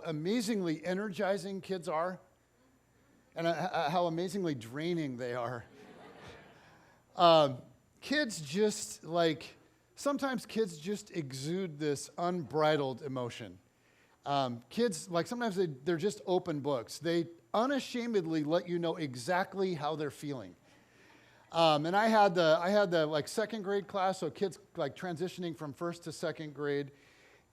amazingly energizing kids are and how amazingly draining they are. Kids just sometimes kids just exude this unbridled emotion. Kids, sometimes they're just open books. They unashamedly let you know exactly how they're feeling. And I had the second grade class, so kids transitioning from first to second grade.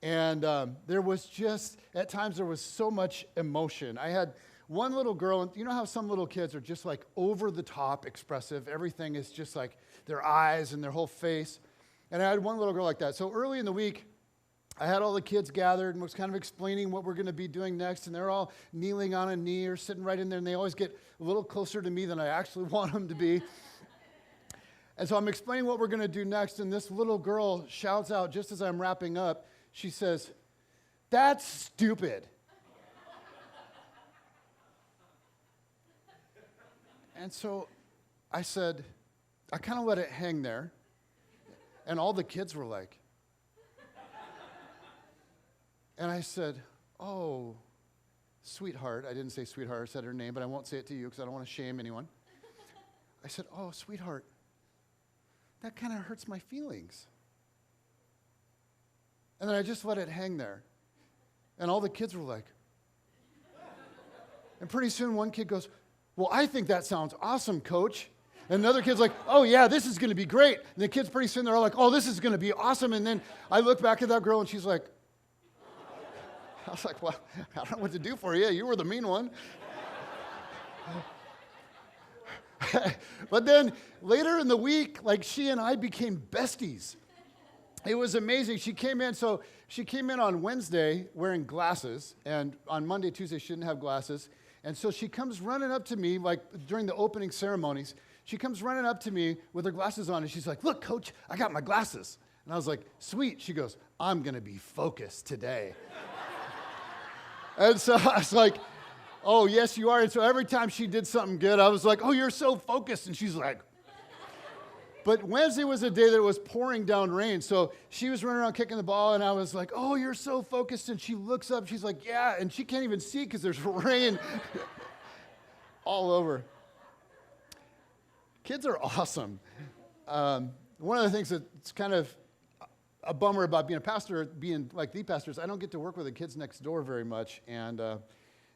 And there was just, at times there was so much emotion. I had one little girl, and you know how some little kids are just over the top expressive. Everything is just their eyes and their whole face. And I had one little girl like that. So early in the week, I had all the kids gathered and was kind of explaining what we're going to be doing next. And they're all kneeling on a knee or sitting right in there. And they always get a little closer to me than I actually want them to be. And so I'm explaining what we're going to do next. And this little girl shouts out just as I'm wrapping up. She says, "That's stupid." And so I said, I kind of let it hang there. And all the kids were like, and I said, "Oh, sweetheart." I didn't say sweetheart, I said her name, but I won't say it to you because I don't want to shame anyone. I said, "Oh, sweetheart, that kind of hurts my feelings." And then I just let it hang there. And all the kids were like, and pretty soon one kid goes, "Well, I think that sounds awesome, Coach." And another kid's like, "Oh yeah, this is going to be great." And the kids pretty soon, they're all like, "Oh, this is going to be awesome." And then I look back at that girl and she's like, I was like, "Well, I don't know what to do for you. You were the mean one." But then later in the week, she and I became besties. It was amazing. She came in on Wednesday wearing glasses, and on Monday, Tuesday, she didn't have glasses. And so she comes running up to me, during the opening ceremonies, she comes running up to me with her glasses on, and she's like, "Look, Coach, I got my glasses." And I was like, "Sweet." She goes, "I'm going to be focused today." And so I was like, "Oh, yes, you are." And so every time she did something good, I was like, "Oh, you're so focused." And she's like, but Wednesday was a day that it was pouring down rain. So she was running around kicking the ball, and I was like, "Oh, you're so focused." And she looks up, she's like, "Yeah." And she can't even see because there's rain all over. Kids are awesome. One of the things that's kind of a bummer about being a pastor, being like the pastors, I don't get to work with the kids next door very much, and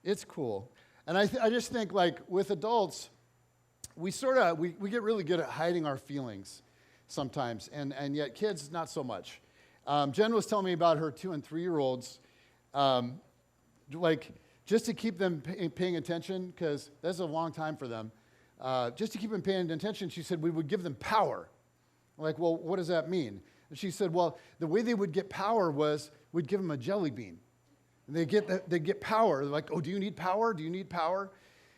it's cool. And I just think with adults, we get really good at hiding our feelings sometimes, and yet kids, not so much. Jen was telling me about her 2 and 3-year-olds, just to keep them paying attention, because that's a long time for them. Just to keep them paying attention, she said we would give them power. Well, what does that mean? And she said, well, the way they would get power was we'd give them a jelly bean. And they'd get power. They're like, "Oh, do you need power? Do you need power?"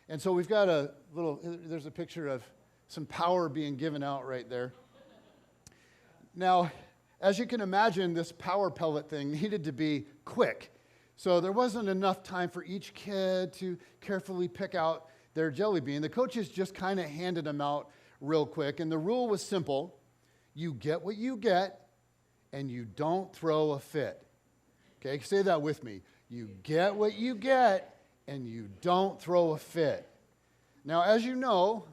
And so we've got there's a picture of some power being given out right there. Now, as you can imagine, this power pellet thing needed to be quick. So there wasn't enough time for each kid to carefully pick out their jelly bean. The coaches just kind of handed them out real quick. And the rule was simple. You get what you get, and you don't throw a fit. Okay, say that with me. You get what you get, and you don't throw a fit. Now, as you know,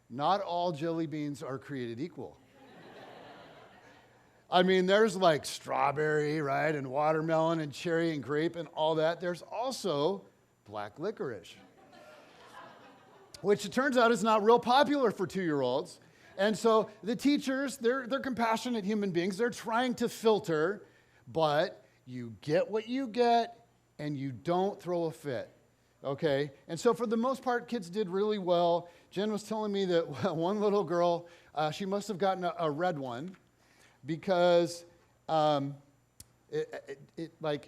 not all jelly beans are created equal. I mean, there's strawberry, right, and watermelon and cherry and grape and all that. There's also black licorice, which it turns out is not real popular for 2-year-olds. And so the teachers, they're compassionate human beings. They're trying to filter, but you get what you get, and you don't throw a fit, okay? And so for the most part, kids did really well. Jen was telling me that one little girl, she must have gotten a red one because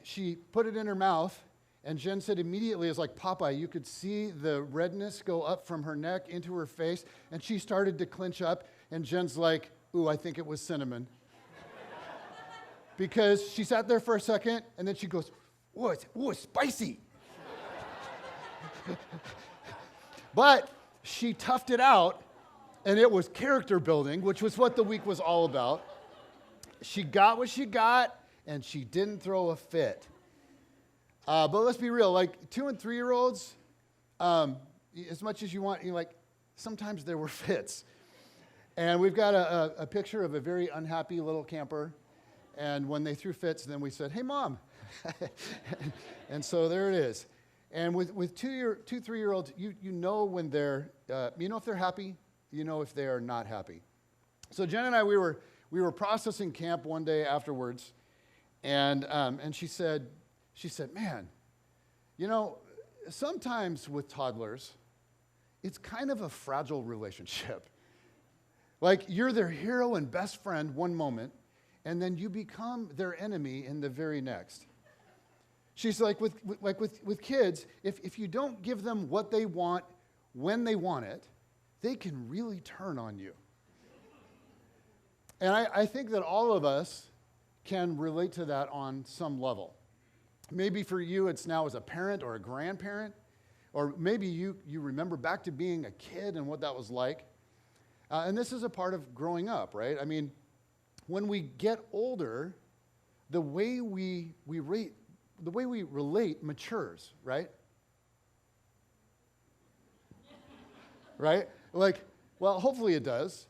she put it in her mouth, and Jen said immediately, it's like Popeye, you could see the redness go up from her neck into her face, and she started to clench up, and Jen's like, "Ooh, I think it was cinnamon." Because she sat there for a second, and then she goes, "Ooh, it's spicy." But she toughed it out, and it was character building, which was what the week was all about. She got what she got, and she didn't throw a fit. But let's be real, like 2 and 3-year-olds, as much as you want, sometimes there were fits. And we've got a picture of a very unhappy little camper. And when they threw fits, then we said, hey, Mom. And so there it is. And with 2, 3-year-olds, you know when they're, you know if they're happy, you know if they are not happy. So Jen and I, we were processing camp one day afterwards, and she said, man, sometimes with toddlers, it's kind of a fragile relationship. Like you're their hero and best friend one moment, and then you become their enemy in the very next. She's like, with kids, if you don't give them what they want when they want it, they can really turn on you. And I think that all of us can relate to that on some level. Maybe for you, it's now as a parent or a grandparent, or maybe you remember back to being a kid and what that was like. And this is a part of growing up, right? I mean, when we get older, the way we relate matures, right? Right? Well, hopefully it does.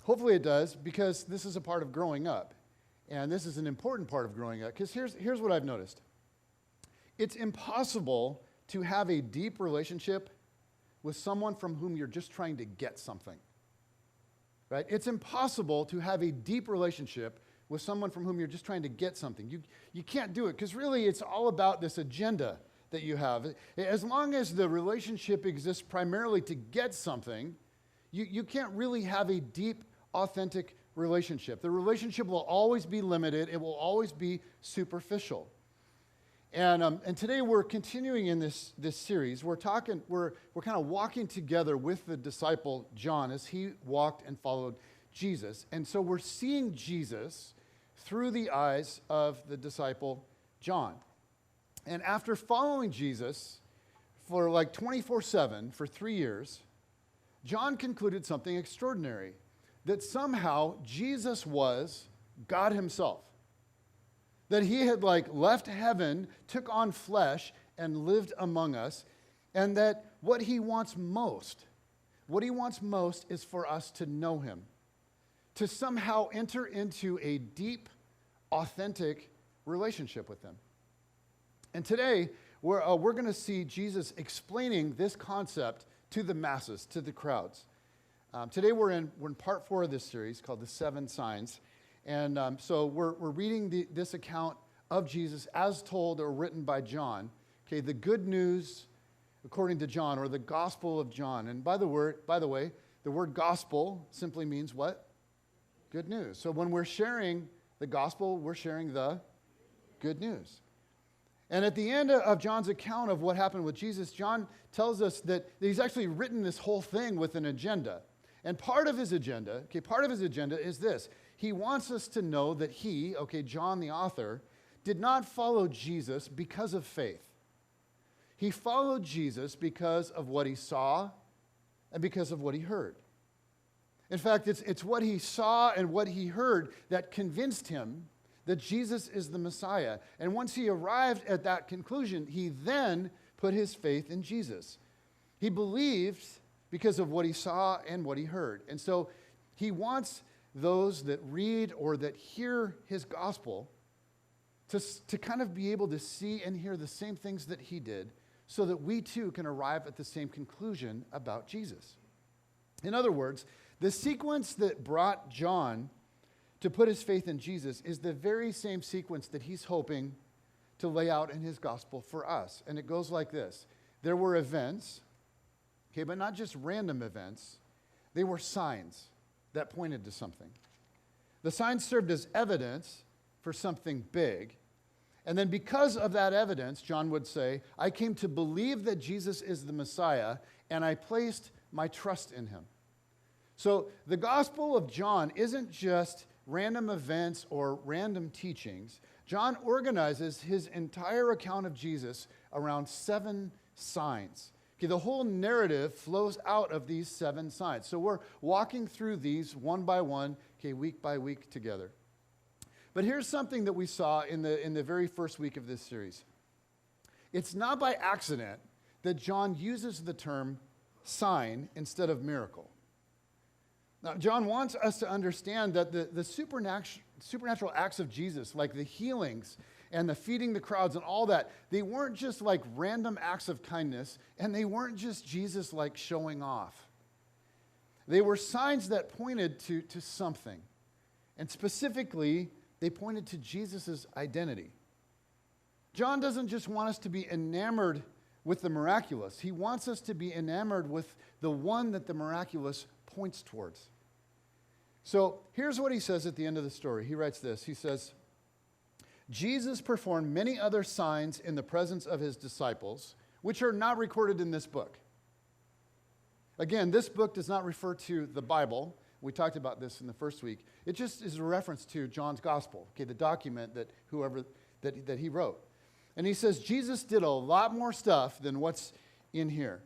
Hopefully it does, because this is a part of growing up. And this is an important part of growing up, because here's what I've noticed. It's impossible to have a deep relationship with someone from whom you're just trying to get something. Right? It's impossible to have a deep relationship with someone from whom you're just trying to get something. You can't do it, because really it's all about this agenda that you have. As long as the relationship exists primarily to get something, you can't really have a deep, authentic relationship. The relationship will always be limited. It will always be superficial. And today we're continuing in this series. We're kind of walking together with the disciple John as he walked and followed Jesus. And so we're seeing Jesus through the eyes of the disciple John. And after following Jesus for like 24/7 for 3 years, John concluded something extraordinary, that somehow Jesus was God himself. That he had left heaven, took on flesh, and lived among us, and that what he wants most is for us to know him, to somehow enter into a deep, authentic relationship with him. And today, we're going to see Jesus explaining this concept to the masses, to the crowds. Today we're in part 4 of this series called The 7 Signs. And so we're reading this account of Jesus as told or written by John. Okay, the good news according to John, or the Gospel of John. And by the way, the word gospel simply means what? Good news. So when we're sharing the gospel, we're sharing the good news. And at the end of John's account of what happened with Jesus, John tells us that he's actually written this whole thing with an agenda. And part of his agenda is this. He wants us to know that he, John the author, did not follow Jesus because of faith. He followed Jesus because of what he saw and because of what he heard. In fact, it's what he saw and what he heard that convinced him that Jesus is the Messiah. And once he arrived at that conclusion, he then put his faith in Jesus. He believed because of what he saw and what he heard. And so he wants those that read or that hear his gospel to kind of be able to see and hear the same things that he did, so that we too can arrive at the same conclusion about Jesus. In other words, the sequence that brought John to put his faith in Jesus is the very same sequence that he's hoping to lay out in his gospel for us. And it goes like this. There were events, but not just random events. They were signs that pointed to something. The signs served as evidence for something big. And then because of that evidence, John would say, I came to believe that Jesus is the Messiah, and I placed my trust in him. So the Gospel of John isn't just random events or random teachings. John organizes his entire account of Jesus around 7 signs. The whole narrative flows out of these 7 signs. So we're walking through these one by one, week by week together. But here's something that we saw in the very first week of this series. It's not by accident that John uses the term sign instead of miracle. Now, John wants us to understand that the supernatural acts of Jesus, like the healings and the feeding the crowds and all that, they weren't just like random acts of kindness, and they weren't just Jesus like showing off. They were signs that pointed to something. And specifically, they pointed to Jesus' identity. John doesn't just want us to be enamored with the miraculous. He wants us to be enamored with the one that the miraculous points towards. So here's what he says at the end of the story. He writes this. He says, Jesus performed many other signs in the presence of his disciples, which are not recorded in this book. Again, this book does not refer to the Bible. We talked about this in the first week. It just is a reference to John's gospel, okay, the document that he wrote. And he says Jesus did a lot more stuff than what's in here.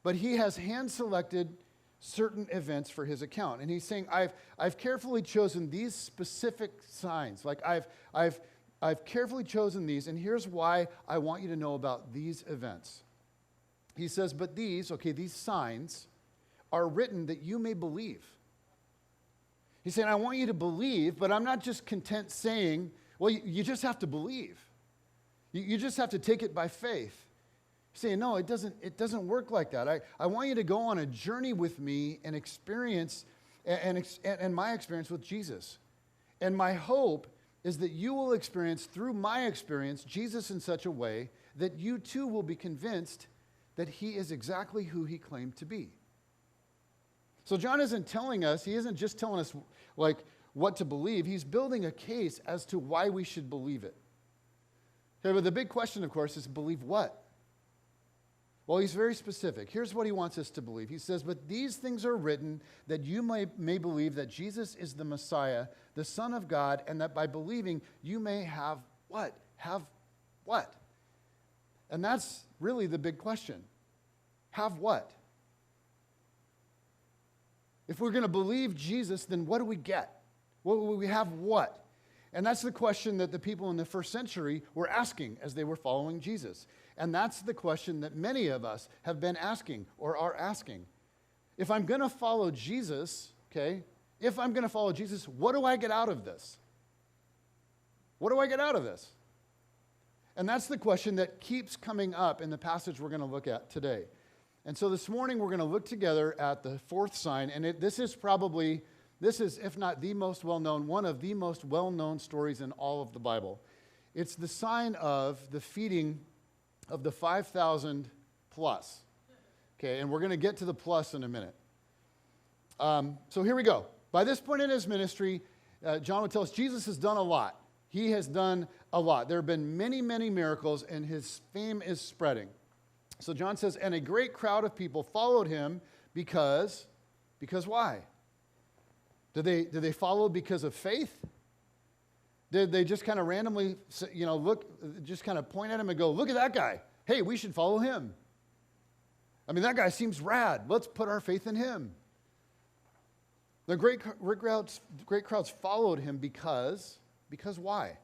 But he has hand-selected certain events for his account. And he's saying, I've carefully chosen these specific signs. Like I've carefully chosen these, and here's why I want you to know about these events. He says, but these signs are written that you may believe. He's saying, I want you to believe, but I'm not just content saying, well, you just have to believe. You just have to take it by faith. He's saying, no, it doesn't work like that. I want you to go on a journey with me and experience, and my experience with Jesus. And my hope is that you will experience, through my experience, Jesus in such a way that you too will be convinced that he is exactly who he claimed to be. So John isn't just telling us like what to believe. He's building a case as to why we should believe it. Okay, but the big question, of course, is believe what? Well, he's very specific. Here's what he wants us to believe. He says, but these things are written that you may believe that Jesus is the Messiah, the Son of God, and that by believing you may have what? Have what? And that's really the big question. Have what? If we're going to believe Jesus, then what do we get? Well, we have what? And that's the question that the people in the first century were asking as they were following Jesus. And that's the question that many of us have been asking or are asking. If I'm going to follow Jesus, what do I get out of this? What do I get out of this? And that's the question that keeps coming up in the passage we're going to look at today. And so this morning we're going to look together at the fourth sign, and this is, if not the most well-known, one of the most well-known stories in all of the Bible. It's the sign of the feeding of the 5,000 plus. Okay, and we're going to get to the plus in a minute. So here we go. By this point in his ministry, John would tell us Jesus has done a lot. He has done a lot. There have been many, many miracles, and his fame is spreading. So John says, and a great crowd of people followed him because why? Did they follow because of faith? Did they just kind of randomly, just kind of point at him and go, look at that guy. Hey, we should follow him. I mean, that guy seems rad. Let's put our faith in him. The great crowds followed him because why?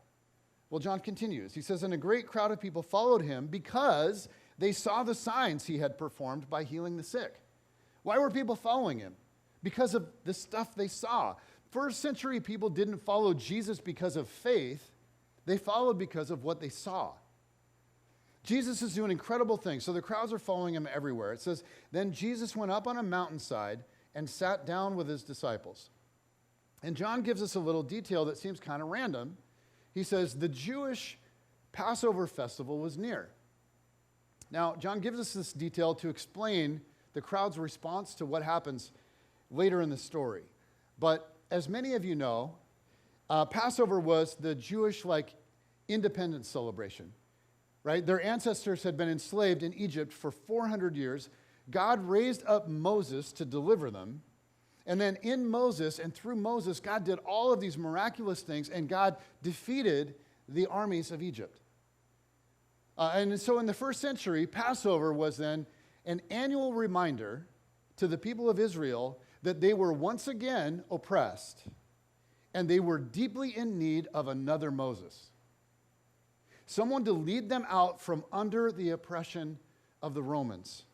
Well, John continues. He says, and a great crowd of people followed him because they saw the signs he had performed by healing the sick. Why were people following him? Because of the stuff they saw. First century people didn't follow Jesus because of faith. They followed because of what they saw. Jesus is doing incredible things, so the crowds are following him everywhere. It says, then Jesus went up on a mountainside and sat down with his disciples. And John gives us a little detail that seems kind of random. He says, the Jewish Passover festival was near. Now, John gives us this detail to explain the crowd's response to what happens later in the story. But as many of you know, Passover was the Jewish independence celebration, right? Their ancestors had been enslaved in Egypt for 400 years. God raised up Moses to deliver them. And then in Moses and through Moses, God did all of these miraculous things, and God defeated the armies of Egypt. And so in the first century, Passover was then an annual reminder to the people of Israel that they were once again oppressed and they were deeply in need of another Moses, someone to lead them out from under the oppression of the Romans.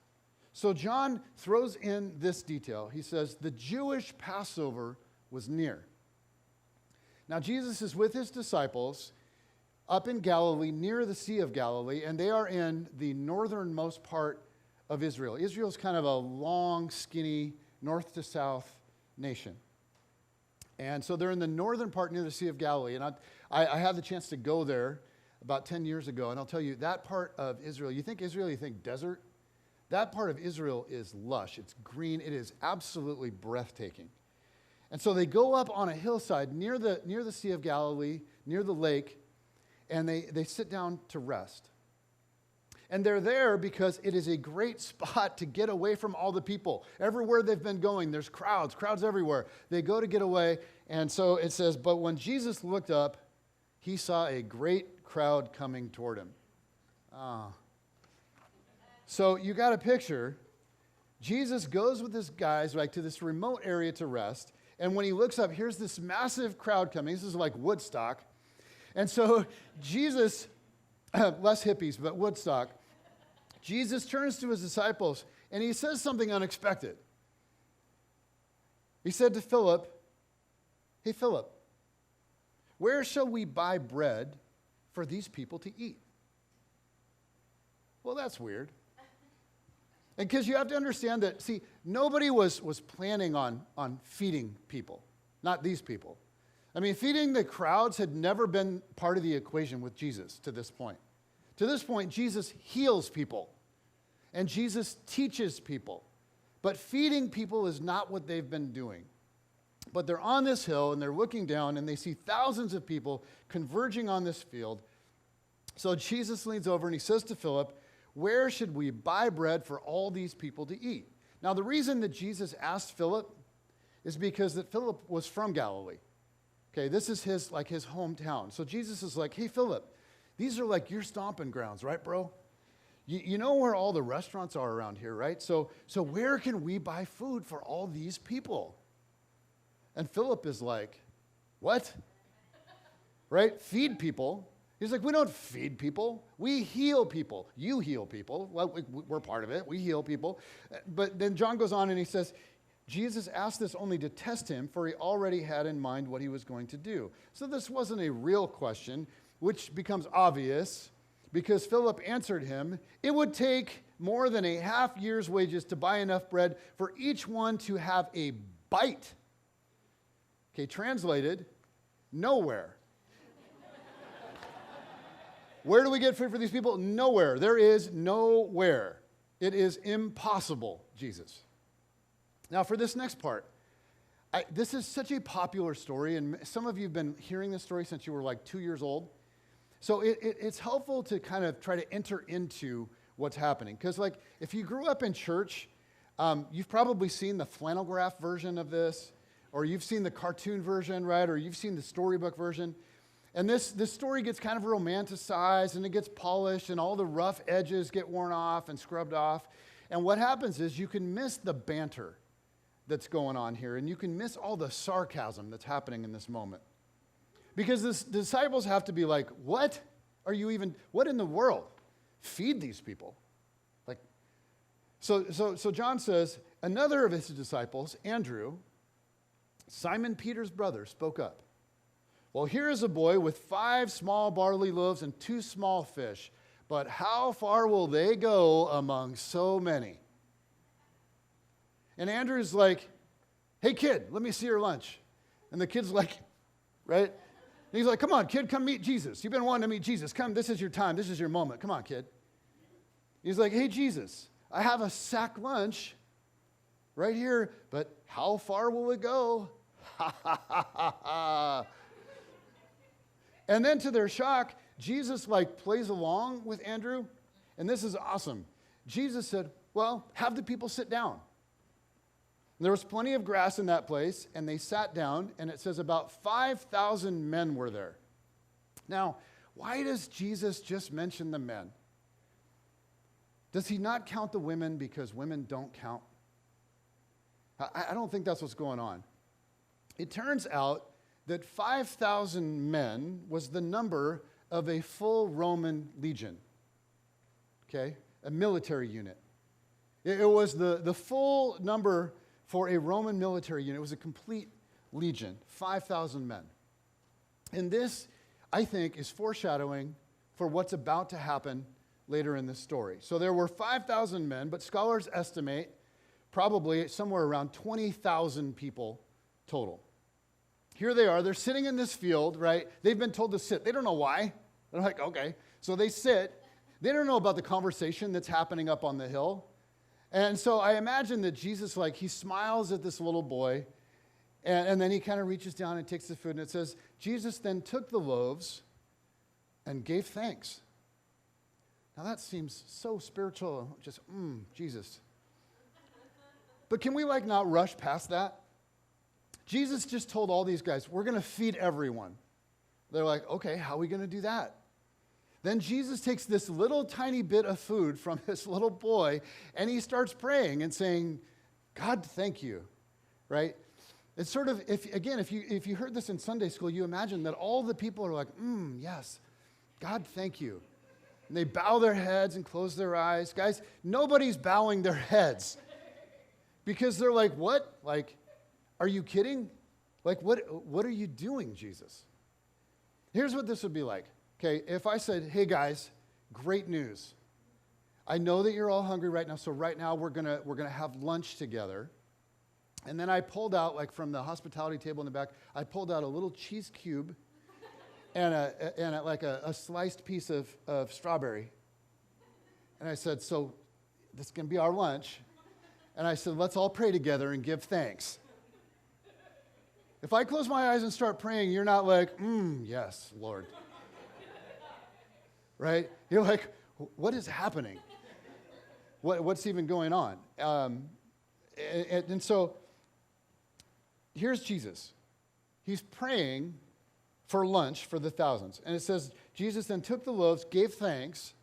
So John throws in this detail. He says, the Jewish Passover was near. Now, Jesus is with his disciples up in Galilee, near the Sea of Galilee, and they are in the northernmost part of Israel. Israel is kind of a long, skinny, north to south nation. And so they're in the northern part near the Sea of Galilee. And I had the chance to go there about 10 years ago. And I'll tell you, that part of Israel, you think Israel, you think desert? That part of Israel is lush. It's green. It is absolutely breathtaking. And so they go up on a hillside near the Sea of Galilee, near the lake, and they sit down to rest. And they're there because it is a great spot to get away from all the people. Everywhere they've been going, there's crowds everywhere. They go to get away. And so it says, but when Jesus looked up, he saw a great crowd coming toward him. So you got a picture. Jesus goes with his guys to this remote area to rest. And when he looks up, here's this massive crowd coming. This is like Woodstock. And so Jesus, less hippies, but Woodstock, Jesus turns to his disciples and he says something unexpected. He said to Philip, hey, Philip, where shall we buy bread for these people to eat? Well, that's weird. And because you have to understand that, see, nobody was planning on feeding people, not these people. I mean, feeding the crowds had never been part of the equation with Jesus to this point. To this point, Jesus heals people, and Jesus teaches people. But feeding people is not what they've been doing. But they're on this hill, and they're looking down, and they see thousands of people converging on this field. So Jesus leans over, and he says to Philip, where should we buy bread for all these people to eat? Now, the reason that Jesus asked Philip is because that Philip was from Galilee. Okay, this is his hometown. So Jesus is like, hey, Philip, these are like your stomping grounds, right, bro? You know where all the restaurants are around here, right? So where can we buy food for all these people? And Philip is like, what? Right? Feed people. He's like, we don't feed people. We heal people. You heal people. Well, we're part of it. We heal people. But then John goes on and he says, Jesus asked this only to test him, for he already had in mind what he was going to do. So this wasn't a real question, which becomes obvious because Philip answered him, it would take more than a half year's wages to buy enough bread for each one to have a bite. Okay, translated, nowhere. Where do we get food for these people? Nowhere. There is nowhere. It is impossible, Jesus. Now, for this next part, this is such a popular story, and some of you have been hearing this story since you were like 2 years old. So it's helpful to kind of try to enter into what's happening. Because like, if you grew up in church, you've probably seen the flannel graph version of this, or you've seen the cartoon version, right? Or you've seen the storybook version. And this story gets kind of romanticized, and it gets polished, and all the rough edges get worn off and scrubbed off. And what happens is you can miss the banter that's going on here, and you can miss all the sarcasm that's happening in this moment. Because the disciples have to be like, what in the world? Feed these people. So John says, another of his disciples, Andrew, Simon Peter's brother, spoke up. Well, here is a boy with 5 small barley loaves and 2 small fish, but how far will they go among so many? And Andrew's like, hey, kid, let me see your lunch. And the kid's like, right? And he's like, come on, kid, come meet Jesus. You've been wanting to meet Jesus. Come, this is your time. This is your moment. Come on, kid. He's like, hey, Jesus, I have a sack lunch right here, but how far will it go? Ha, ha, ha, ha, ha. And then to their shock, Jesus plays along with Andrew. And this is awesome. Jesus said, well, have the people sit down. There was plenty of grass in that place, and they sat down, and it says about 5,000 men were there. Now, why does Jesus just mention the men? Does he not count the women because women don't count? I don't think that's what's going on. It turns out that 5,000 men was the number of a full Roman legion, okay, a military unit. It was the full number for a Roman military unit. It was a complete legion, 5,000 men. And this, I think, is foreshadowing for what's about to happen later in this story. So there were 5,000 men, but scholars estimate probably somewhere around 20,000 people total. Here they are. They're sitting in this field, right? They've been told to sit. They don't know why. They're like, okay. So they sit. They don't know about the conversation that's happening up on the hill. And so I imagine that Jesus, like, he smiles at this little boy, and then he kind of reaches down and takes the food, and it says, Jesus then took the loaves and gave thanks. Now that seems so spiritual, just, Jesus. But can we, like, not rush past that? Jesus just told all these guys, we're going to feed everyone. They're like, okay, how are we going to do that? Then Jesus takes this little tiny bit of food from this little boy, and he starts praying and saying, God, thank you, right? It's sort of, if you heard this in Sunday school, you imagine that all the people are like, yes, God, thank you. And they bow their heads and close their eyes. Guys, nobody's bowing their heads because they're like, what? Like, are you kidding? Like, what are you doing, Jesus? Here's what this would be like. Okay, if I said, hey guys, great news. I know that you're all hungry right now, so right now we're gonna have lunch together. And then I pulled out, like from the hospitality table in the back, I pulled out a little cheese cube and a sliced piece of strawberry. And I said, so this is gonna be our lunch. And I said, let's all pray together and give thanks. If I close my eyes and start praying, you're not like, yes, Lord. Right? You're like, what is happening? What's even going on? And so here's Jesus. He's praying for lunch for the thousands. And it says, Jesus then took the loaves, gave thanks,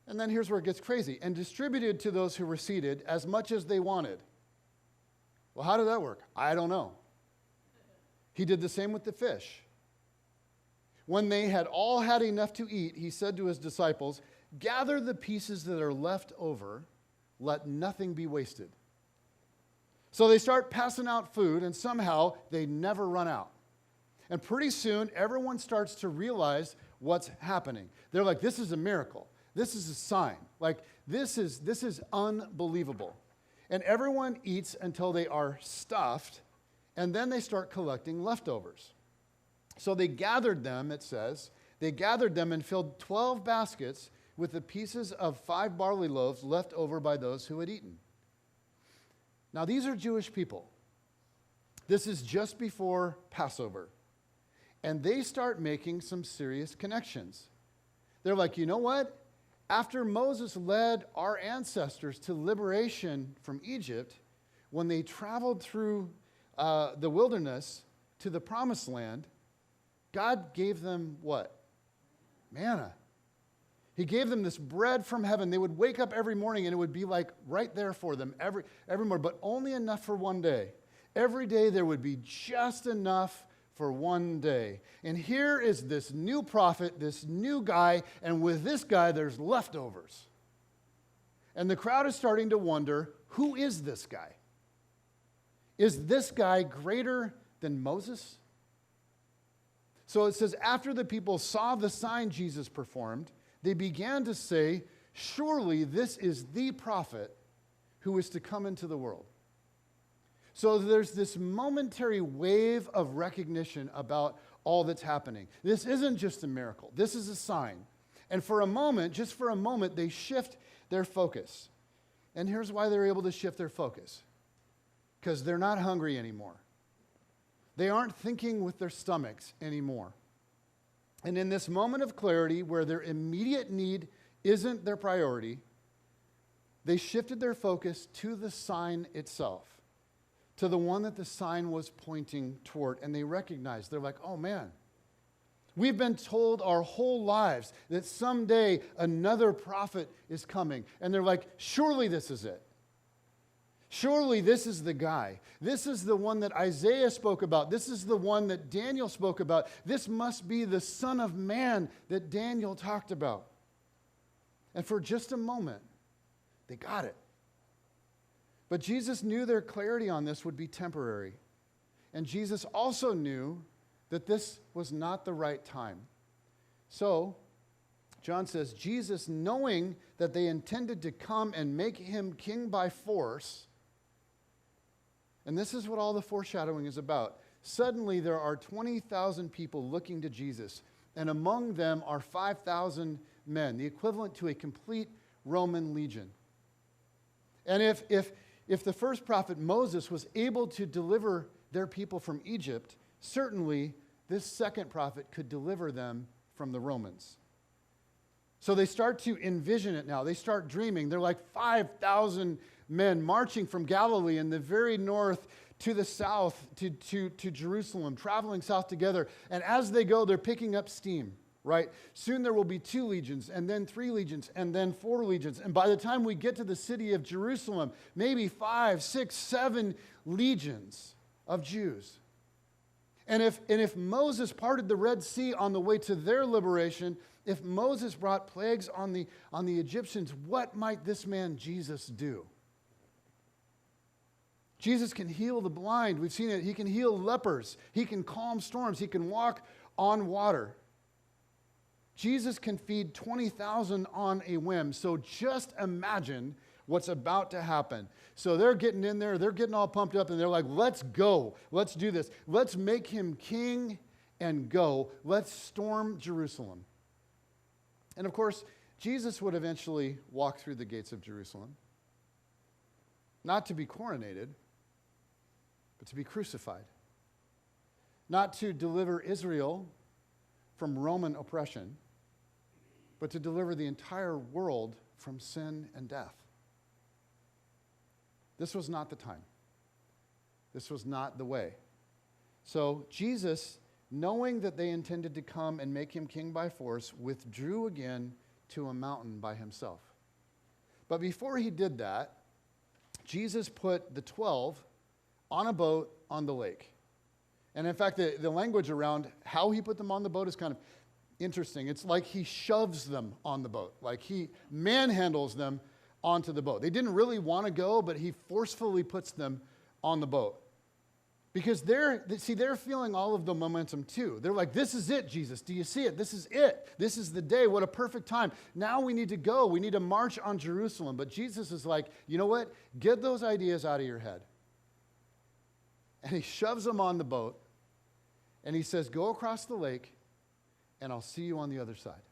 and then here's where it gets crazy, and distributed to those who were seated as much as they wanted. Well, how did that work? I don't know. He did the same with the fish. When they had all had enough to eat, he said to his disciples, gather the pieces that are left over, let nothing be wasted. So they start passing out food, and somehow they never run out. And pretty soon, everyone starts to realize what's happening. They're like, this is a miracle. This is a sign. Like, this is unbelievable. And everyone eats until they are stuffed, and then they start collecting leftovers. So they gathered them, it says. They gathered them and filled 12 baskets with the pieces of 5 barley loaves left over by those who had eaten. Now, these are Jewish people. This is just before Passover. And they start making some serious connections. They're like, you know what? After Moses led our ancestors to liberation from Egypt, when they traveled through the wilderness to the promised land, God gave them what? Manna. He gave them this bread from heaven. They would wake up every morning and it would be like right there for them every morning, but only enough for one day. Every day there would be just enough for one day. And here is this new prophet, this new guy, and with this guy there's leftovers. And the crowd is starting to wonder, who is this guy? Is this guy greater than Moses? So it says, after the people saw the sign Jesus performed, they began to say, surely this is the prophet who is to come into the world. So there's this momentary wave of recognition about all that's happening. This isn't just a miracle. This is a sign. And for a moment, just for a moment, they shift their focus. And here's why they're able to shift their focus. Because they're not hungry anymore. They aren't thinking with their stomachs anymore. And in this moment of clarity where their immediate need isn't their priority, they shifted their focus to the sign itself, to the one that the sign was pointing toward. And they recognized, they're like, oh man, we've been told our whole lives that someday another prophet is coming. And they're like, surely this is it. Surely this is the guy. This is the one that Isaiah spoke about. This is the one that Daniel spoke about. This must be the Son of Man that Daniel talked about. And for just a moment, they got it. But Jesus knew their clarity on this would be temporary. And Jesus also knew that this was not the right time. So, John says, Jesus, knowing that they intended to come and make him king by force, and this is what all the foreshadowing is about. Suddenly there are 20,000 people looking to Jesus, and among them are 5,000 men, the equivalent to a complete Roman legion. And if the first prophet Moses was able to deliver their people from Egypt, certainly this second prophet could deliver them from the Romans. So they start to envision it now. They start dreaming. They're like 5,000 men marching from Galilee in the very north to the south to Jerusalem, traveling south together. And as they go, they're picking up steam, right? Soon there will be 2 legions, and then 3 legions, and then 4 legions. And by the time we get to the city of Jerusalem, maybe 5, 6, 7 legions of Jews. And if Moses parted the Red Sea on the way to their liberation, if Moses brought plagues on the Egyptians, what might this man Jesus do? Jesus can heal the blind. We've seen it. He can heal lepers. He can calm storms. He can walk on water. Jesus can feed 20,000 on a whim. So just imagine what's about to happen. So they're getting in there. They're getting all pumped up, and they're like, let's go. Let's do this. Let's make him king and go. Let's storm Jerusalem. And of course, Jesus would eventually walk through the gates of Jerusalem, not to be coronated, but to be crucified. Not to deliver Israel from Roman oppression, but to deliver the entire world from sin and death. This was not the time. This was not the way. So Jesus, knowing that they intended to come and make him king by force, withdrew again to a mountain by himself. But before he did that, Jesus put the 12 on a boat on the lake. And in fact, the language around how he put them on the boat is kind of interesting. It's like he shoves them on the boat, like he manhandles them onto the boat. They didn't really want to go, but he forcefully puts them on the boat. Because they're feeling all of the momentum too. They're like, this is it, Jesus. Do you see it? This is it. This is the day. What a perfect time. Now we need to go. We need to march on Jerusalem. But Jesus is like, you know what? Get those ideas out of your head. And he shoves them on the boat. And he says, go across the lake, and I'll see you on the other side.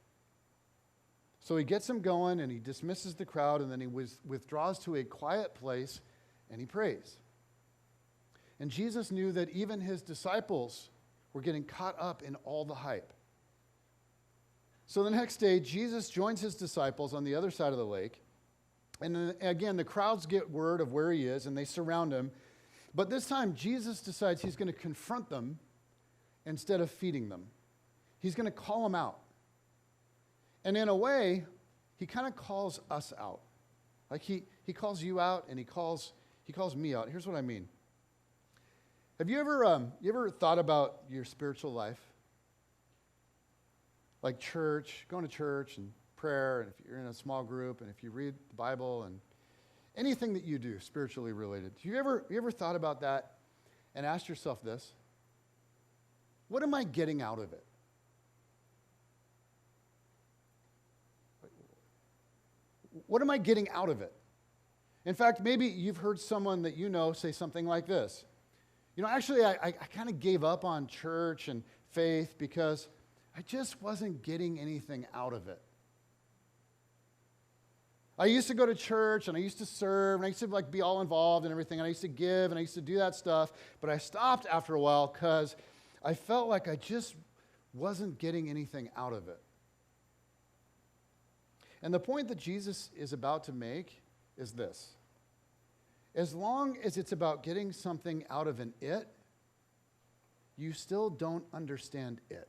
So he gets them going, and he dismisses the crowd, and then he withdraws to a quiet place, and he prays. And Jesus knew that even his disciples were getting caught up in all the hype. So the next day, Jesus joins his disciples on the other side of the lake. And then, again, the crowds get word of where he is, and they surround him. But this time, Jesus decides he's going to confront them instead of feeding them. He's going to call them out. And in a way, he kind of calls us out. Like he calls you out, and he calls me out. Here's what I mean. Have you ever thought about your spiritual life? Like church, going to church and prayer, and if you're in a small group, and if you read the Bible, and anything that you do spiritually related. Have you ever thought about that and asked yourself this? What am I getting out of it? What am I getting out of it? In fact, maybe you've heard someone that you know say something like this. You know, actually, I kind of gave up on church and faith because I just wasn't getting anything out of it. I used to go to church, and I used to serve, and I used to be all involved and everything, and I used to give, and I used to do that stuff, but I stopped after a while because I felt like I just wasn't getting anything out of it. And the point that Jesus is about to make is this. As long as it's about getting something out of an it, you still don't understand it.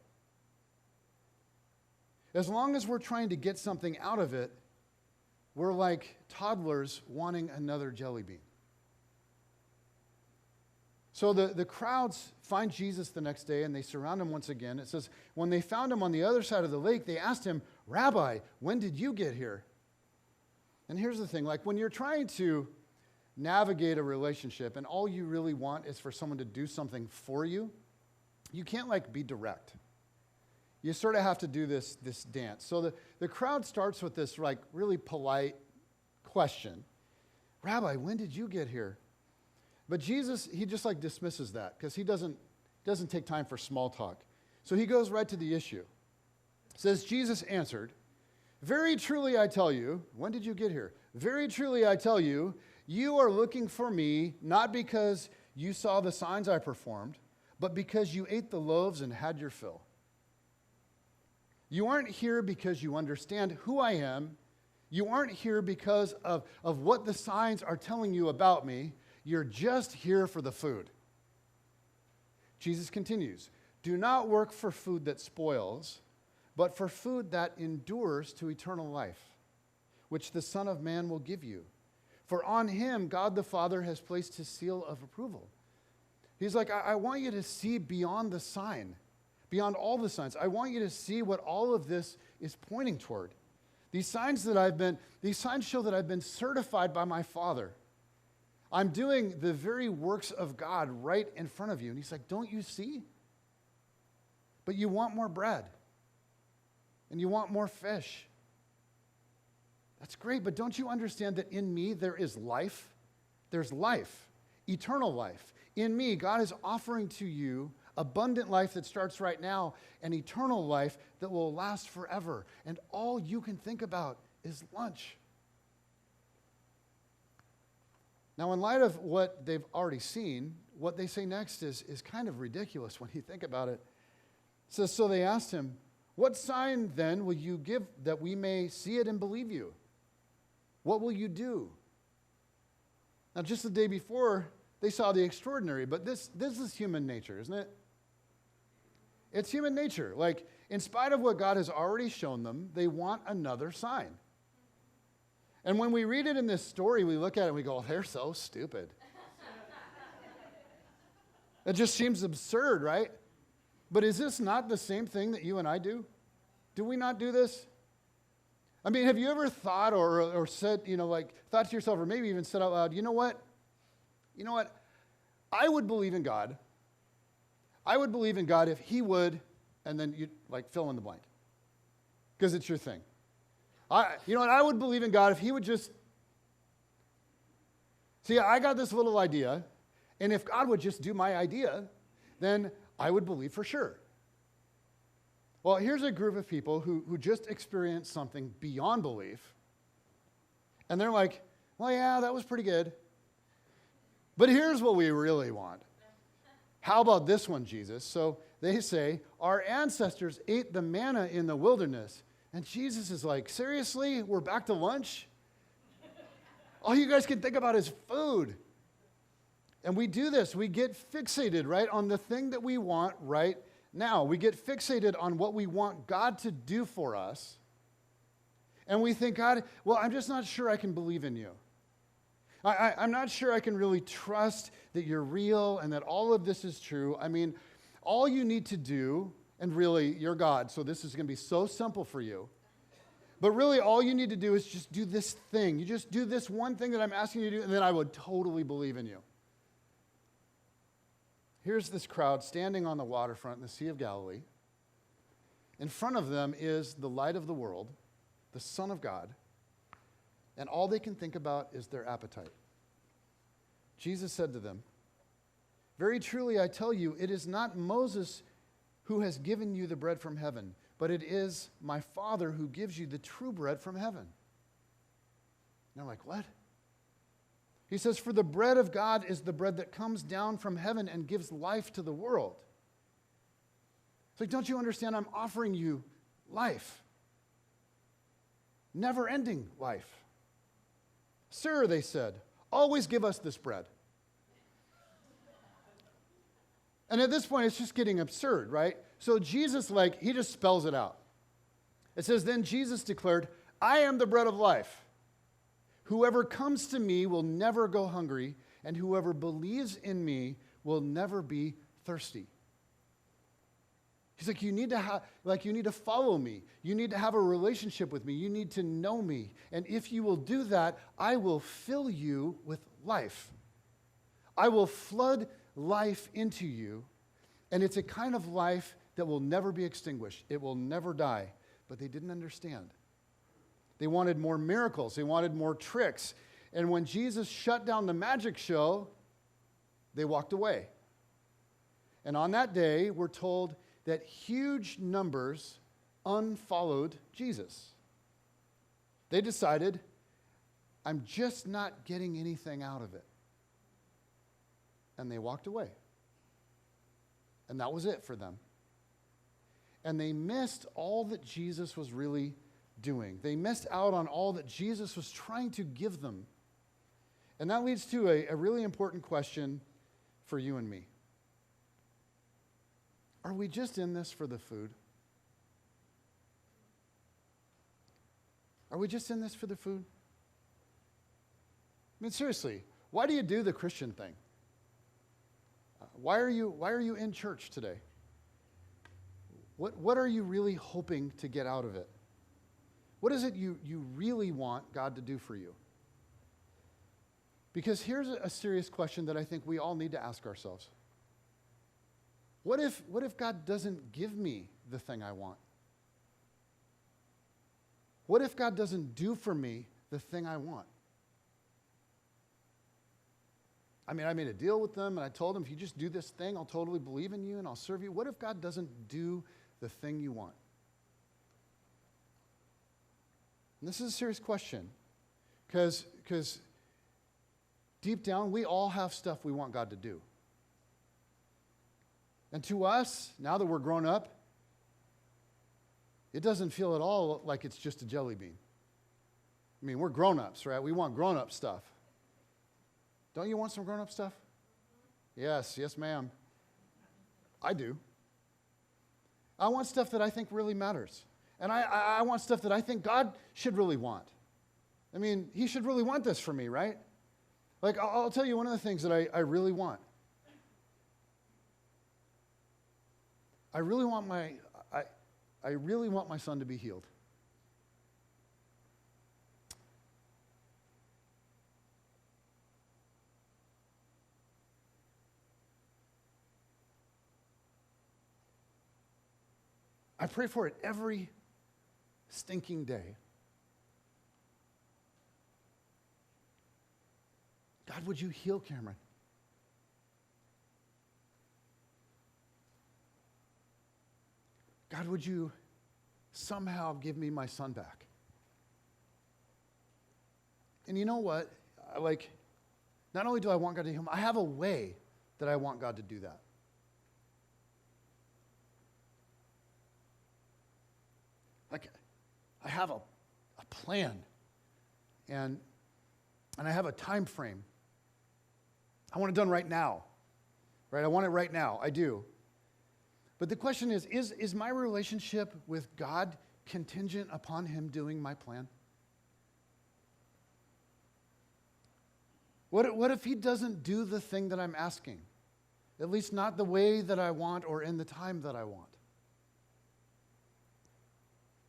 As long as we're trying to get something out of it, we're like toddlers wanting another jelly bean. So the crowds find Jesus the next day, and they surround him once again. It says, when they found him on the other side of the lake, they asked him, Rabbi, when did you get here? And here's the thing, like when you're trying to navigate a relationship and all you really want is for someone to do something for you, you can't like be direct. You sort of have to do this dance. So the crowd starts with this like really polite question. Rabbi, when did you get here? But Jesus, he just like dismisses that because he doesn't take time for small talk. So he goes right to the issue. It says, Jesus answered, very truly I tell you, when did you get here? Very truly I tell you, you are looking for me not because you saw the signs I performed, but because you ate the loaves and had your fill. You aren't here because you understand who I am. You aren't here because of what the signs are telling you about me. You're just here for the food. Jesus continues, do not work for food that spoils, but for food that endures to eternal life, which the Son of Man will give you. For on him, God the Father has placed his seal of approval. He's like, I want you to see beyond the sign, beyond all the signs. I want you to see what all of this is pointing toward. These signs show that I've been certified by my Father. I'm doing the very works of God right in front of you. And he's like, don't you see? But you want more bread. And you want more fish. That's great, but don't you understand that in me there is life? There's life, eternal life. In me, God is offering to you abundant life that starts right now and eternal life that will last forever. And all you can think about is lunch. Now, in light of what they've already seen, what they say next is kind of ridiculous when you think about it. It says, so they asked him, what sign then will you give that we may see it and believe you? What will you do? Now, just the day before, they saw the extraordinary, but this is human nature, isn't it? It's human nature. Like, in spite of what God has already shown them, they want another sign. And when we read it in this story, we look at it and we go, they're so stupid. It just seems absurd, right? But is this not the same thing that you and I do? Do we not do this? I mean, have you ever thought or said, thought to yourself, or maybe even said out loud, you know what? I would believe in God. I would believe in God if he would, and then you fill in the blank. Because it's your thing. I would believe in God if he would just, see, I got this little idea, and if God would just do my idea, then I would believe for sure. Well, here's a group of people who just experienced something beyond belief, and they're like, well, yeah, that was pretty good. But here's what we really want. How about this one, Jesus? So they say, our ancestors ate the manna in the wilderness. And Jesus is like, seriously? We're back to lunch? All you guys can think about is food. And we do this. We get fixated, right, on the thing that we want right now. We get fixated on what we want God to do for us. And we think, God, well, I'm just not sure I can believe in you. I'm not sure I can really trust that you're real and that all of this is true. I mean, all you need to do, and really, you're God, so this is going to be so simple for you. But really, all you need to do is just do this thing. You just do this one thing that I'm asking you to do, and then I would totally believe in you. Here's this crowd standing on the waterfront in the Sea of Galilee. In front of them is the light of the world, the Son of God, and all they can think about is their appetite. Jesus said to them, very truly I tell you, it is not Moses who has given you the bread from heaven, but it is my Father who gives you the true bread from heaven. And they're like, what? He says, for the bread of God is the bread that comes down from heaven and gives life to the world. It's like, don't you understand? I'm offering you life. Never-ending life. Sir, they said, always give us this bread. And at this point, it's just getting absurd, right? So Jesus, he just spells it out. It says, then Jesus declared, I am the bread of life. Whoever comes to me will never go hungry, and whoever believes in me will never be thirsty. He's like, you need to follow me. You need to have a relationship with me. You need to know me. And if you will do that, I will fill you with life. I will flood life into you. And it's a kind of life that will never be extinguished. It will never die. But they didn't understand. They wanted more miracles. They wanted more tricks. And when Jesus shut down the magic show, they walked away. And on that day, we're told that huge numbers unfollowed Jesus. They decided, I'm just not getting anything out of it. And they walked away. And that was it for them. And they missed all that Jesus was really doing. They missed out on all that Jesus was trying to give them. And that leads to a really important question for you and me. Are we just in this for the food? Are we just in this for the food? I mean, seriously, why do you do the Christian thing? Why are you in church today? What are you really hoping to get out of it? What is it you really want God to do for you? Because here's a serious question that I think we all need to ask ourselves. What if God doesn't give me the thing I want? What if God doesn't do for me the thing I want? I mean, I made a deal with them, and I told them, if you just do this thing, I'll totally believe in you, and I'll serve you. What if God doesn't do the thing you want? And this is a serious question, because deep down, we all have stuff we want God to do. And to us, now that we're grown up, it doesn't feel at all like it's just a jelly bean. I mean, we're grown-ups, right? We want grown-up stuff. Don't you want some grown-up stuff? Yes, ma'am. I do. I want stuff that I think really matters. And I want stuff that I think God should really want. I mean, he should really want this for me, right? Like, I'll tell you one of the things that I really want. I really want my son to be healed. I pray for it every stinking day. God, would you heal Cameron? God, would you somehow give me my son back? And you know what? Not only do I want God to heal him, I have a way that I want God to do that. I have a plan, and I have a time frame. I want it done right now, right? I want it right now. I do. But the question is my relationship with God contingent upon him doing my plan? What if he doesn't do the thing that I'm asking? At least not the way that I want or in the time that I want.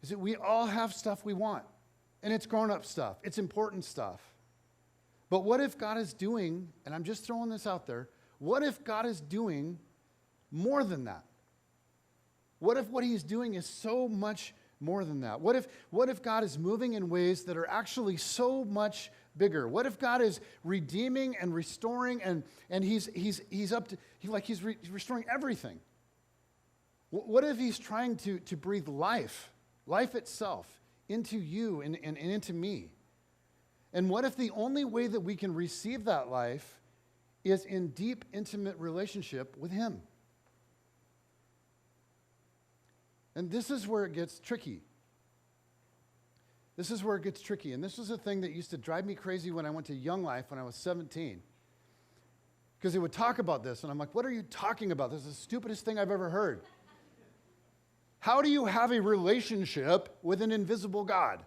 Is it we all have stuff we want, and it's grown-up stuff. It's important stuff. But what if God is doing, and I'm just throwing this out there, what if God is doing more than that? What if what he's doing is so much more than that? What if God is moving in ways that are actually so much bigger? What if God is redeeming and restoring, and he's restoring everything? What if he's trying to breathe life itself, into you and into me? And what if the only way that we can receive that life is in deep, intimate relationship with him? And this is where it gets tricky. This is where it gets tricky. And this was a thing that used to drive me crazy when I went to Young Life when I was 17. Because they would talk about this, and I'm like, what are you talking about? This is the stupidest thing I've ever heard. How do you have a relationship with an invisible God?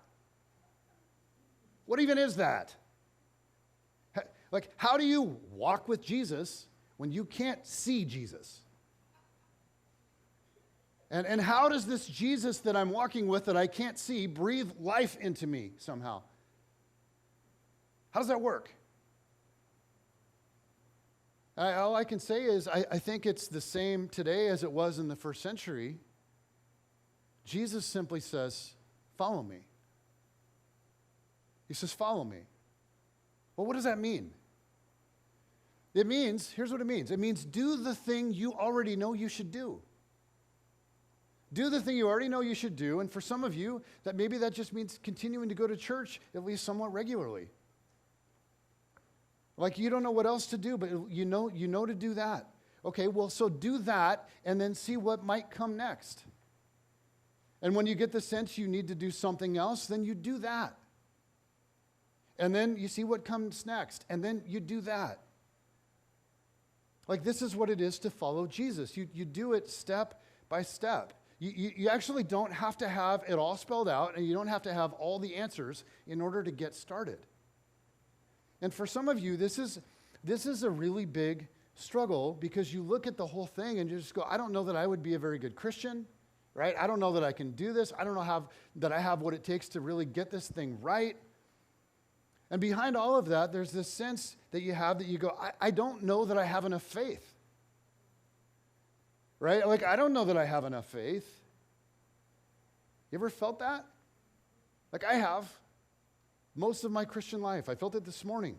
What even is that? Like, how do you walk with Jesus when you can't see Jesus? And how does this Jesus that I'm walking with that I can't see breathe life into me somehow? How does that work? All I can say is I think it's the same today as it was in the first century. Jesus simply says, follow me. He says, follow me. Well, what does that mean? It means, here's what it means. It means do the thing you already know you should do. Do the thing you already know you should do. And for some of you, maybe that just means continuing to go to church at least somewhat regularly. Like you don't know what else to do, but you know to do that. Okay, well, so do that and then see what might come next. And when you get the sense you need to do something else, then you do that. And then you see what comes next, and then you do that. Like this is what it is to follow Jesus. You do it step by step. You actually don't have to have it all spelled out, and you don't have to have all the answers in order to get started. And for some of you, this is a really big struggle because you look at the whole thing and you just go, I don't know that I would be a very good Christian, right? I don't know that I can do this. I don't know that I have what it takes to really get this thing right. And behind all of that, there's this sense that you have that you go, I don't know that I have enough faith. Right? Like, I don't know that I have enough faith. You ever felt that? Like I have. Most of my Christian life. I felt it this morning.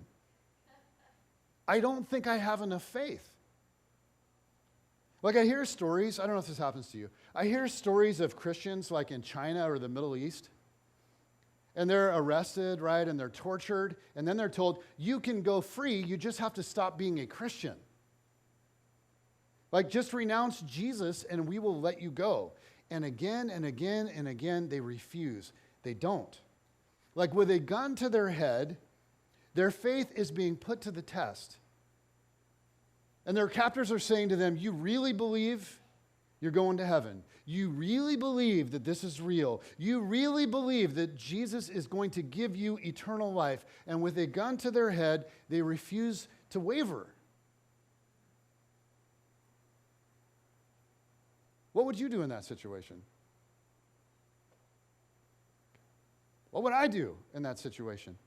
I don't think I have enough faith. Like I hear stories, I don't know if this happens to you. I hear stories of Christians like in China or the Middle East. And they're arrested, right? And they're tortured. And then they're told, you can go free, you just have to stop being a Christian. Like, just renounce Jesus and we will let you go. And again and again and again, they refuse. They don't. Like, with a gun to their head, their faith is being put to the test. And their captors are saying to them, you really believe you're going to heaven? You really believe that this is real? You really believe that Jesus is going to give you eternal life? And with a gun to their head, they refuse to waver. What would you do in that situation? What would I do in that situation?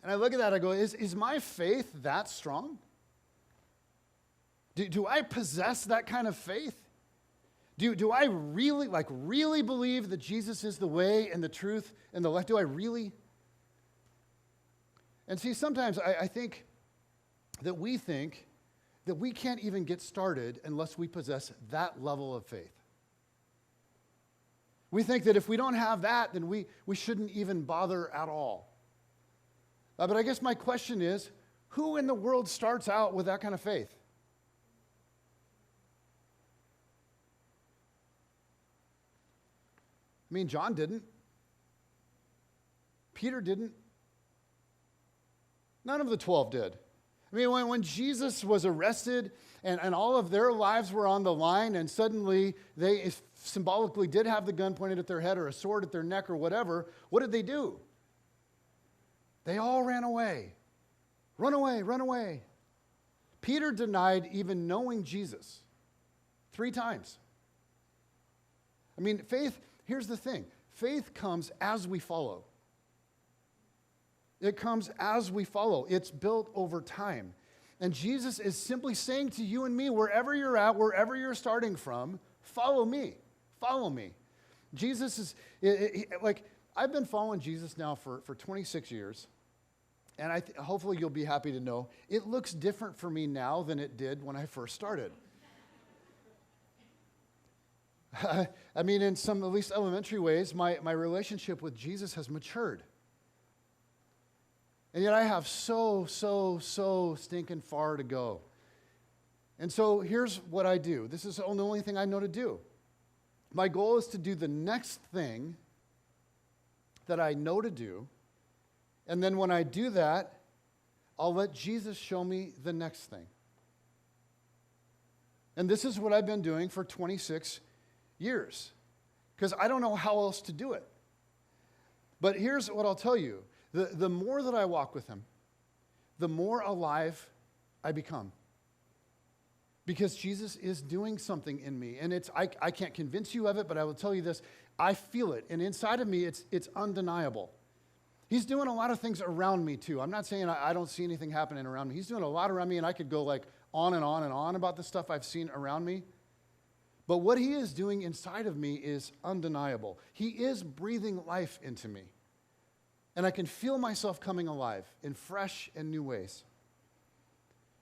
And I look at that, I go, is my faith that strong? Do I possess that kind of faith? Do I really believe that Jesus is the way and the truth and the life? Do I really? And see, sometimes I think that we can't even get started unless we possess that level of faith. We think that if we don't have that, then we shouldn't even bother at all. But I guess my question is, who in the world starts out with that kind of faith? I mean, John didn't. Peter didn't. None of the 12 did. I mean, when Jesus was arrested and all of their lives were on the line and suddenly they symbolically did have the gun pointed at their head or a sword at their neck or whatever, what did they do? They all ran away. Run away, run away. Peter denied even knowing Jesus 3 times. I mean, faith, here's the thing. Faith comes as we follow. It comes as we follow. It's built over time. And Jesus is simply saying to you and me, wherever you're at, wherever you're starting from, follow me. Follow me. Jesus is, I've been following Jesus now for 26 years. And hopefully you'll be happy to know, it looks different for me now than it did when I first started. I mean, in some at least elementary ways, my relationship with Jesus has matured. And yet I have so stinking far to go. And so here's what I do. This is the only thing I know to do. My goal is to do the next thing that I know to do. And then when I do that, I'll let Jesus show me the next thing. And this is what I've been doing for 26 years. Because I don't know how else to do it. But here's what I'll tell you. The more that I walk with him, the more alive I become. Because Jesus is doing something in me. And I can't convince you of it, but I will tell you this. I feel it. And inside of me, it's undeniable. He's doing a lot of things around me too. I'm not saying I don't see anything happening around me. He's doing a lot around me, and I could go like on and on and on about the stuff I've seen around me. But what he is doing inside of me is undeniable. He is breathing life into me. And I can feel myself coming alive in fresh and new ways.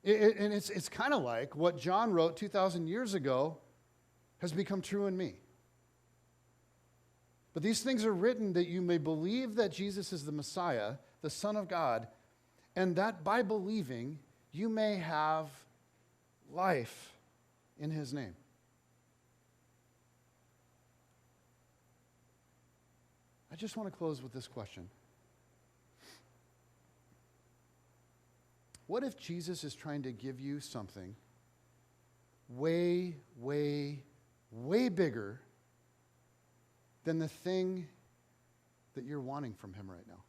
And it's kind of like what John wrote 2,000 years ago has become true in me. But these things are written that you may believe that Jesus is the Messiah, the Son of God, and that by believing you may have life in his name. I just want to close with this question. What if Jesus is trying to give you something way, way, way bigger than the thing that you're wanting from him right now?